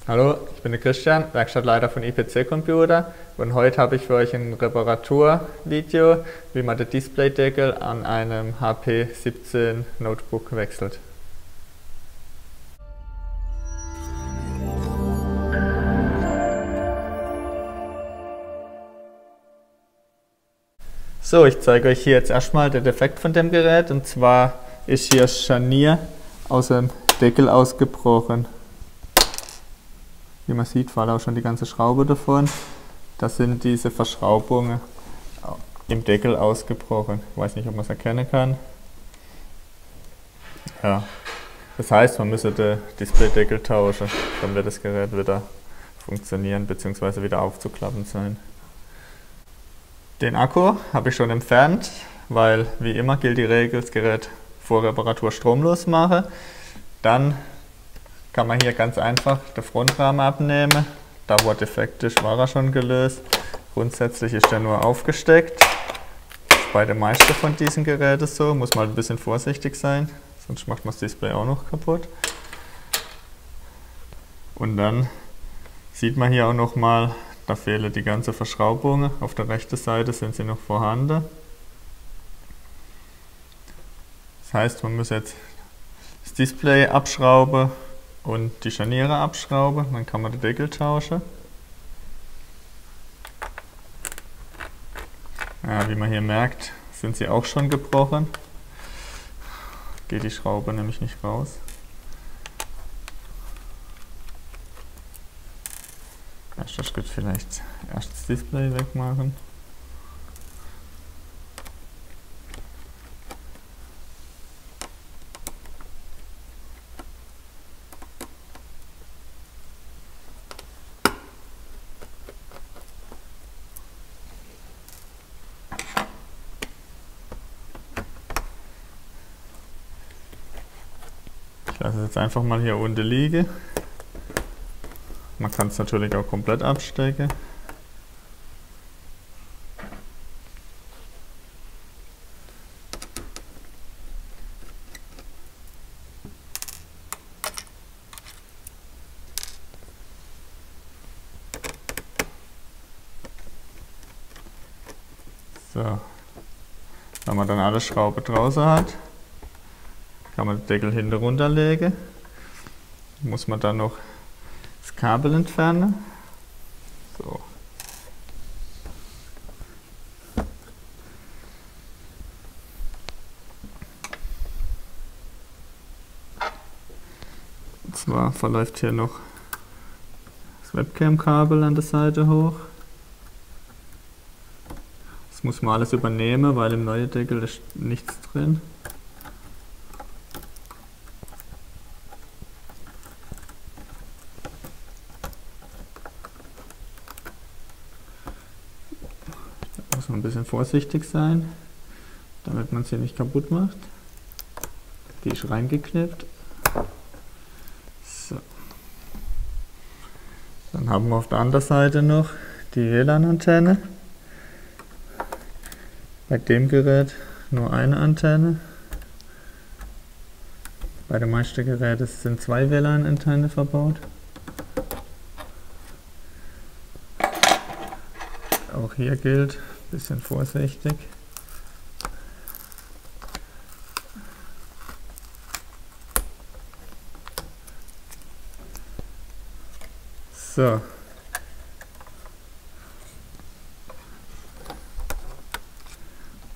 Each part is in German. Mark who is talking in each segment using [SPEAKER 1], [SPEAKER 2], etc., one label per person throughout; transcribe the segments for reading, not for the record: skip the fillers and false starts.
[SPEAKER 1] Hallo, ich bin der Christian, Werkstattleiter von IPC Computer, und heute habe ich für euch ein Reparaturvideo, wie man den Displaydeckel an einem HP 17 Notebook wechselt. So, ich zeige euch hier jetzt erstmal den Defekt von dem Gerät, und zwar ist hier das Scharnier aus dem Deckel ausgebrochen. Wie man sieht, fallen auch schon die ganze Schraube davon. Das sind diese Verschraubungen im Deckel ausgebrochen. Ich weiß nicht, ob man es erkennen kann. Ja, das heißt, man müsste den Displaydeckel tauschen, dann wird das Gerät wieder funktionieren bzw. wieder aufzuklappen sein. Den Akku habe ich schon entfernt, weil wie immer gilt die Regel, das Gerät vor Reparatur stromlos machen. Dann kann man hier ganz einfach den Frontrahmen abnehmen. Da wo er defekt ist, war er schon gelöst. Grundsätzlich ist er nur aufgesteckt. Das ist bei den meisten von diesen Geräten so. Muss man ein bisschen vorsichtig sein, sonst macht man das Display auch noch kaputt. Und dann sieht man hier auch noch mal, da fehlen die ganze Verschraubungen. Auf der rechten Seite sind sie noch vorhanden. Das heißt, man muss jetzt das Display abschrauben und die Scharniere abschrauben, dann kann man den Deckel tauschen. Ja, wie man hier merkt, sind sie auch schon gebrochen. Geht die Schraube nämlich nicht raus. Erster Schritt vielleicht erst das Display wegmachen. Ich lasse es jetzt einfach mal hier unten liegen. Man kann es natürlich auch komplett abstecken. So, wenn man dann alle Schrauben draußen hat, kann man den Deckel hinten runterlegen. Muss man dann noch das Kabel entfernen. So. Und zwar verläuft hier noch das Webcam-Kabel an der Seite hoch. Das muss man alles übernehmen, weil im neuen Deckel ist nichts drin. Da muss man ein bisschen vorsichtig sein, damit man sie nicht kaputt macht. Die ist reingeknippt. So. Dann haben wir auf der anderen Seite noch die WLAN-Antenne. Bei dem Gerät nur eine Antenne. Bei den meisten Geräten sind zwei WLAN-Antennen verbaut. Auch hier gilt, ein bisschen vorsichtig. So.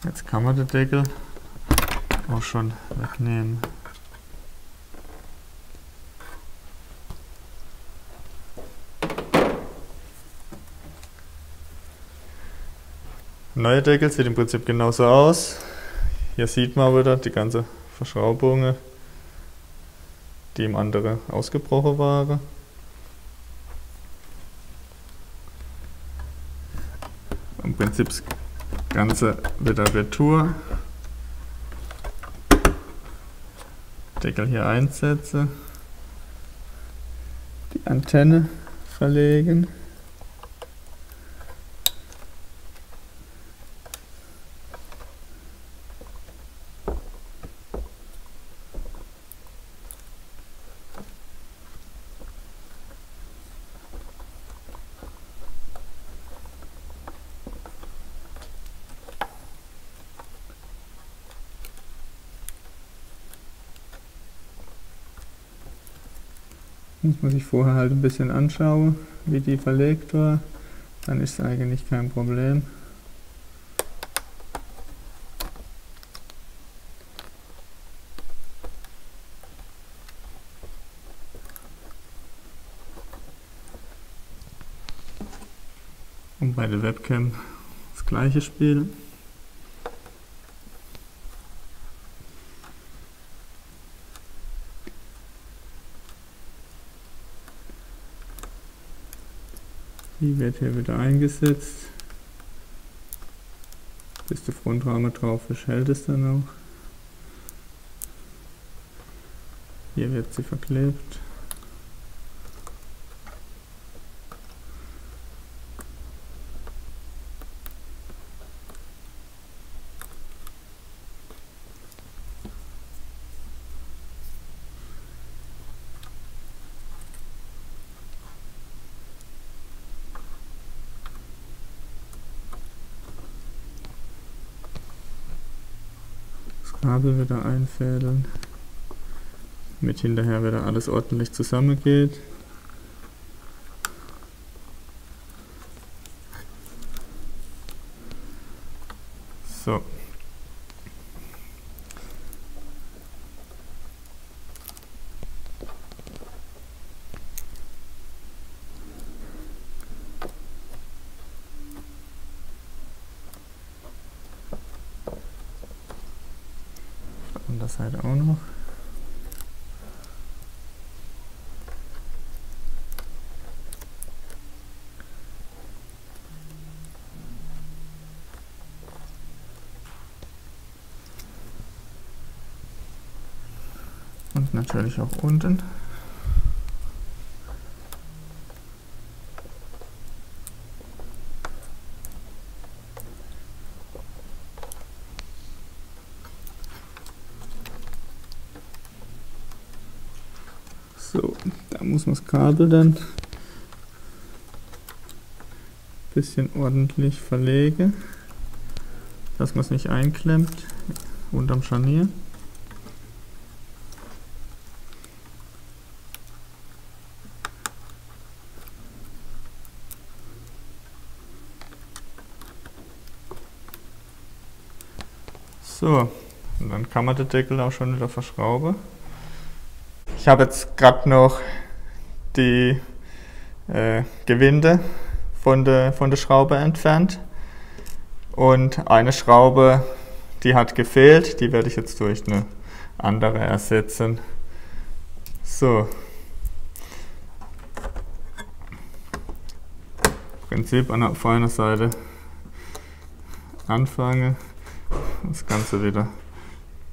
[SPEAKER 1] Jetzt kann man den Deckel auch schon wegnehmen. Der neue Deckel sieht im Prinzip genauso aus. Hier sieht man wieder die ganze Verschraubungen, die im anderen ausgebrochen waren. Im Prinzip das Ganze wieder retour. Deckel hier einsetzen. Die Antenne verlegen. Muss man sich vorher halt ein bisschen anschauen, wie die verlegt war. Dann ist es eigentlich kein Problem. Und bei der Webcam das gleiche Spiel. Die wird hier wieder eingesetzt. Bis der Frontrahmen drauf ist, hält es dann auch. Hier wird sie verklebt. Kabel wieder einfädeln, damit hinterher wieder alles ordentlich zusammengeht. So. An der Seite auch noch. Und natürlich auch unten. So, da muss man das Kabel dann ein bisschen ordentlich verlegen, dass man es nicht einklemmt unterm Scharnier. So, und dann kann man den Deckel auch schon wieder verschrauben. Ich habe jetzt gerade noch die Gewinde von der Schraube entfernt und eine Schraube, die hat gefehlt, die werde ich jetzt durch eine andere ersetzen. So. Im Prinzip auf einer Seite anfange, das Ganze wieder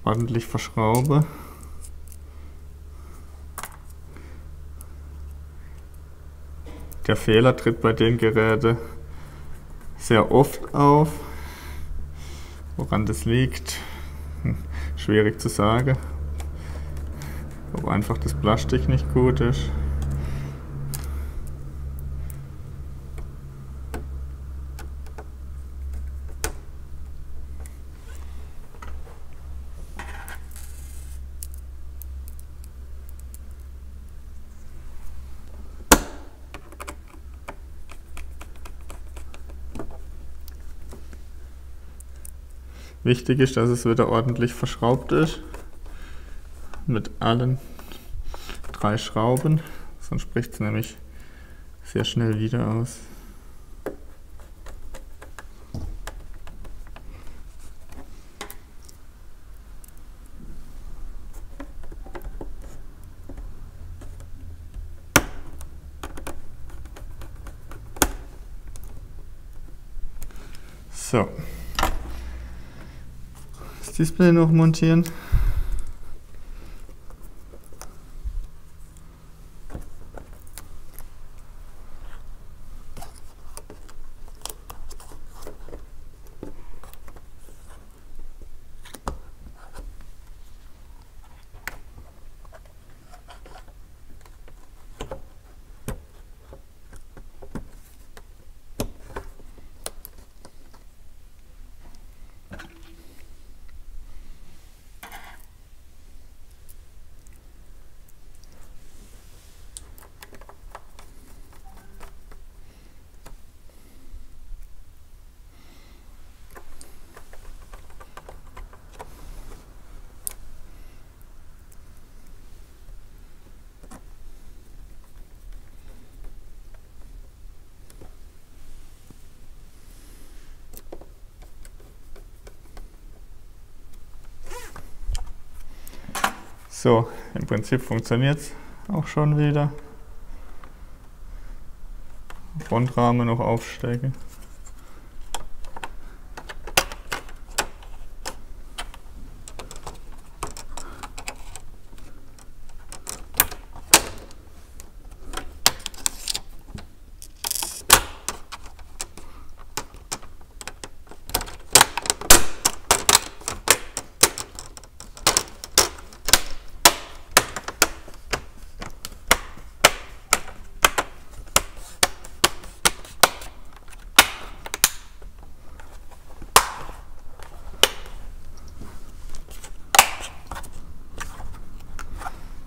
[SPEAKER 1] ordentlich verschraube. Der Fehler tritt bei den Geräten sehr oft auf. Woran das liegt, schwierig zu sagen. Ob einfach das Plastik nicht gut ist. Wichtig ist, dass es wieder ordentlich verschraubt ist, mit allen 3 Schrauben, sonst spricht es nämlich sehr schnell wieder aus. So. Display noch montieren. So, im Prinzip funktioniert es auch schon wieder. Frontrahmen noch aufstecke.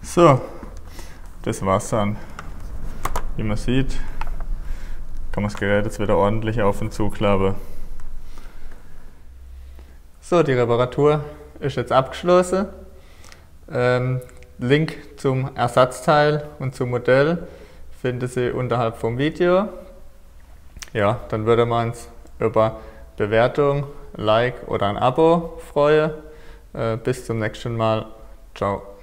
[SPEAKER 1] So, das war's dann. Wie man sieht, kann man das Gerät jetzt wieder ordentlich auf und zuklappen. So, die Reparatur ist jetzt abgeschlossen. Link zum Ersatzteil und zum Modell finden Sie unterhalb vom Video. Ja, dann würde man uns über Bewertung, Like oder ein Abo freuen. Bis zum nächsten Mal. Ciao.